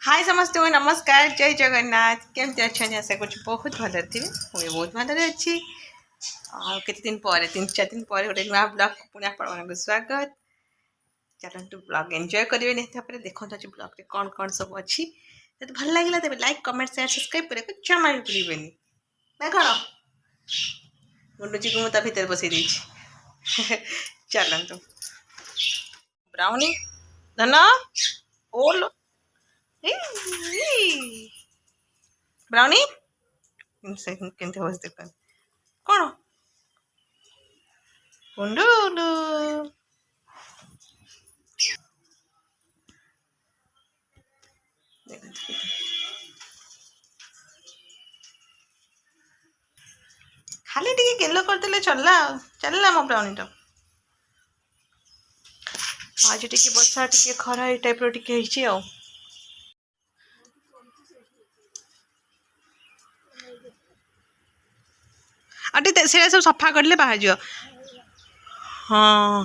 हाय समस्त नमस्कार जय जगन्नाथ केमती अच्छा आशा कर बहुत भल थी मुझे बहुत भल अच्छी केते दिन पर 3-4 दिन पर गोटे नुआ ब्लॉग पुणी आप स्वागत चलतु ब्लॉग एंजॉय करेंगे निहत देखो आज ब्लॉग रे कौन कौन सब अच्छी तो भल लगे तेज लाइक कमेंट शेयर सब्सक्राइब करने जमा भी भूलें ना कौन गुंडुची को मुझे भितर बसई देती चलतु ब्राउनी धन ओलो ब्राउनी केमती हवस देख कौन गुंडुलु खाली टी गेलो करदे चलला मो ब्राउनी टा आज टी बर्षा टी खरा ये टाइप टी से सब सफा करले बाहर जाओ हाँ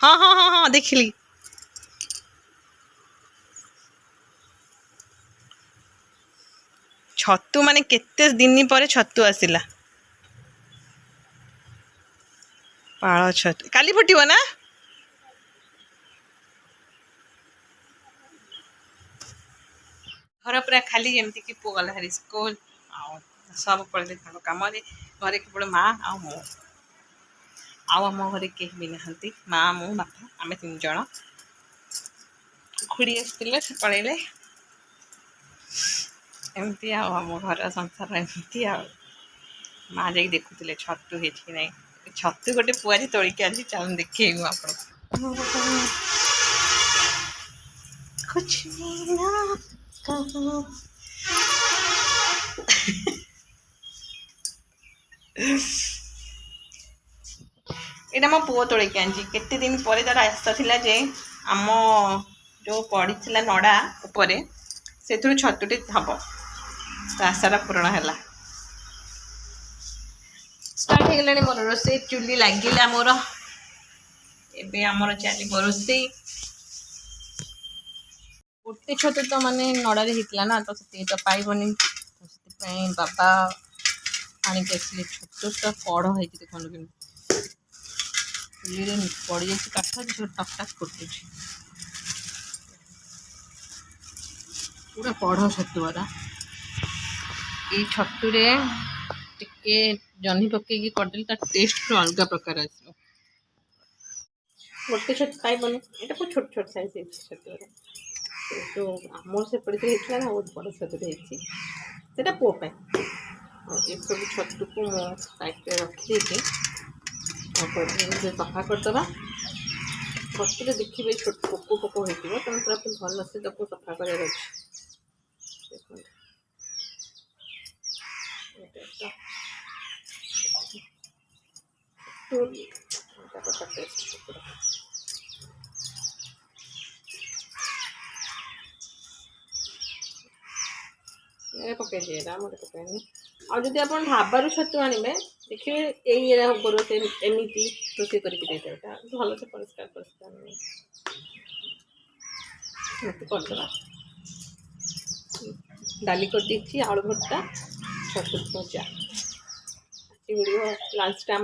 हाँ हाँ हाँ हाँ देखिली छतु माने केते दिन पर छतु आसिला पाळ छतु काली फुटिव ना घर पूरा खाली जमती कि पुଅ गला हरी स्कूल सब पड़े काम घरे केवल माँ आम घरे कहीं भी नहांती माँ मु बापा आम 3 जन खुड़ी आसते से पड़े एमती आम घर संसार एमती माँ जा देखुले छतु है ना छतु गोटे पुआरी तोड़िक आज चल देखू आप कुछ ना यहाँ मो पुओ तोड़िक आनी केते दिन पर तार आशा जे आम जो पड़ी नड़ा उपर से छतुटे हम तो आशाटा पूरण है स्टार्ट हो गला मोर रोसे चुली लगिला मोर एबे आमर चलो रोसे गोटे छतु तो माने नड़े होता ना तो से तो पाइबनी तो से बाबा आणिक आसले छतु तो कड़ हो देखो चुली पड़ जाए काठ जो टक टक फुटू पूरा कड़ छतुरा ये छतुरे टिके जह्नी पकईकी करदेली टेस्ट पूरा अलग प्रकार आसो गोटे छतु पाइबनी ये बहुत छोट छोट साइज छतुरा जो आमर से पड़े होता ना बहुत बड़ छतुटे होता पुओ ये सब छतु को मो साइड रखी सफा करदे छतुरे देखिए छोट पोक पोक हो तुम पूरा भल से सफा कर पकई पकईनी और जब आप ढाबारू छतु आणवे देखिए यही एमती रोषे करके भल से परिष्कार परिष्कार करदे डाली कर आलू भर्ता छतु भजा वीडियो लंच टाइम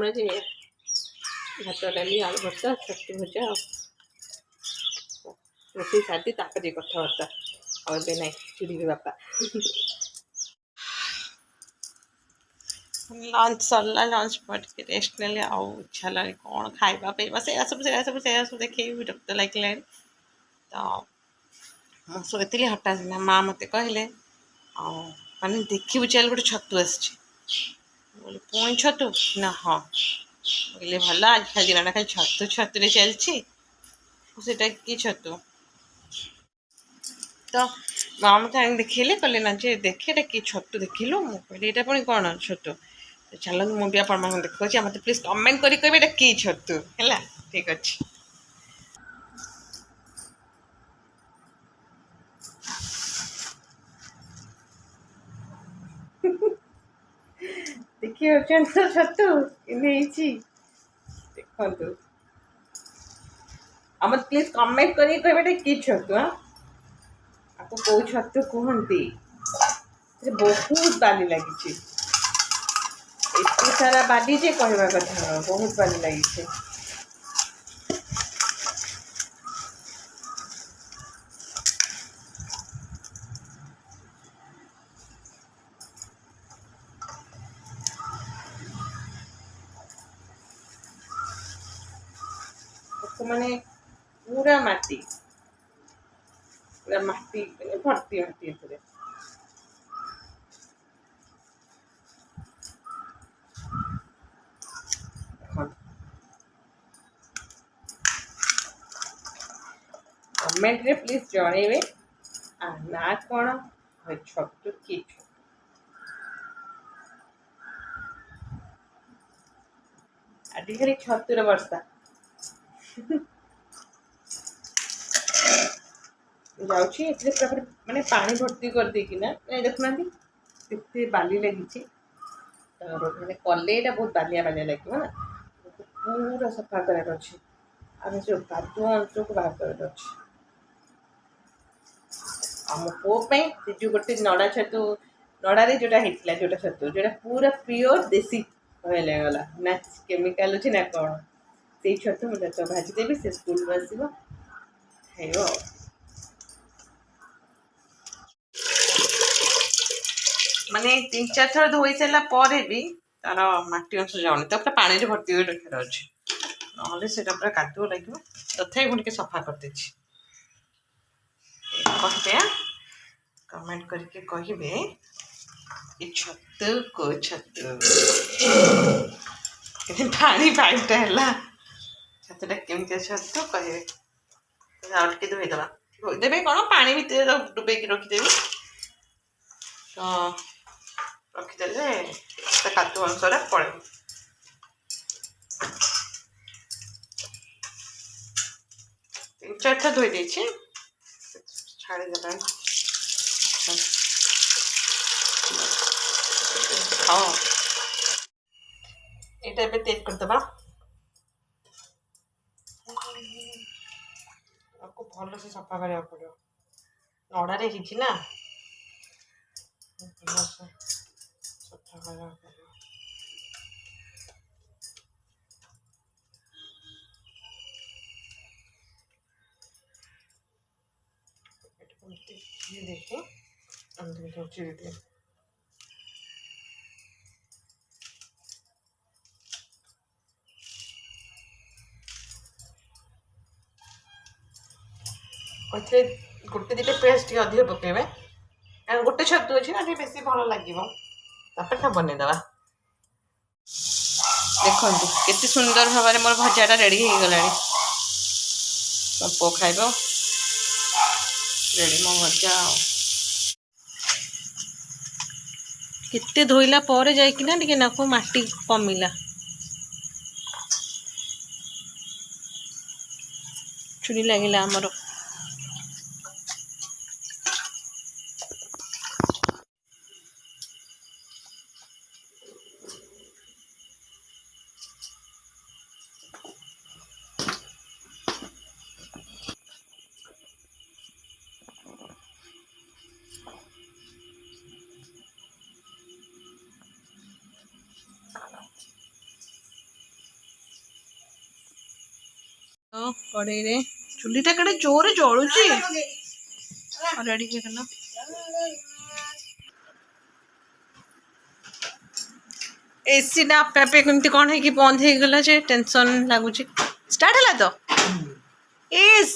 भात डाली आलू भर्ता छतु भजा रोषे सारी तापर कथबार्ता और ना चुड़ी बापा लंच सरला लंच पर रेस्ट ने इच्छा लगे कौन खाଇବା पाइबा से सब देखे विरक्त लगे तो मुझे हठात माँ मत कहले माने देखू चल गोटे छतु बोले पुणी छतु ना हाँ बोले भल आज खाली दिन खाली छतु छतुरे चलती कि छतु तो माँ मत देखले कहले ना जे देखे कि छतु देखिलु मुझे यहाँ पुणी कौन छतु चलो मुझे आप देखा मत प्लीज कमेंट करी कहे कि छतु है ठीक अच्छे देखिए छतु देखु मत प्लीज कमेंट करी कहे कि छतु हाँ आपको कौ छतु कहती बहुत बाली लगी एत सारा बाली जे कहवा कथा बहुत बाली लगी माने पूरा माटी भर्ती भर्ती कमेंट रे प्लीज जणेबे ना कौन छतु कि आदि खाली छतुर वर्षा जाऊँगी माने पानी भर्ती कर देकिना देखुना केते बाली लगी मैंने कलेटा बहुत बालिया बालिया लगे ना पूरा सफा करार अच्छे आम जो कादुआ अंश को बाहर कर आम पुओं जो गोटे नड़ा छतु नड़े जोटा होता जोटा छतु जोटा पूरा प्योर देसी कहला ना केमिकाल अच्छे ना कौन से छतु मुझे तो भाजीदेवी से स्कूल आसो खाइब माने 3-4 थर धोई सारा पर भी तार मटी अंश जाऊनी तो पूरा पानी भर्ती रखार अच्छे ना से पूरा कादुआ लगे तथा मुझे सफा करदे कहे कमेंट करके कहे छतु को छतु पानी पाइपटा है छतुटा केमती छतु कहे टे धोईदे धोईदेवे कौन पानी भितर डुबे रखिदेवी तो रखिदे कादुआ अंशरा पड़े 3-4 थर धोई दे छाड़ी देला हाँ ये तेज करदे आपको भल से सफा करा पड़ो नड़े ना सफा करा देखो अंदर चिड़े गोटे दुटा पेस्ट अधिक पकेबे गोटे छतु अच्छे ना बेस भल लगे बनईदे देखो केते सुंदर भाव मोर भजाटा रेडी हो गला पो खाइब रेडी मो भजा केते धोइला पर जाइकिना टिके नाको माटी कमिला चुरी लगिला हमर कड़े रे चुलीटा कड़े जोर जलुची रेडी करना एसी ना आपे आपे कमती कौन है कि बंद हो गला जे टेंशन लगुच स्टार्ट है तो इस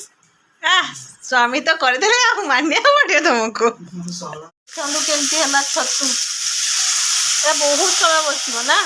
स्वामी तो कर दे मानिया पड़े तुमको केमती है छतु बहुत समय बस ना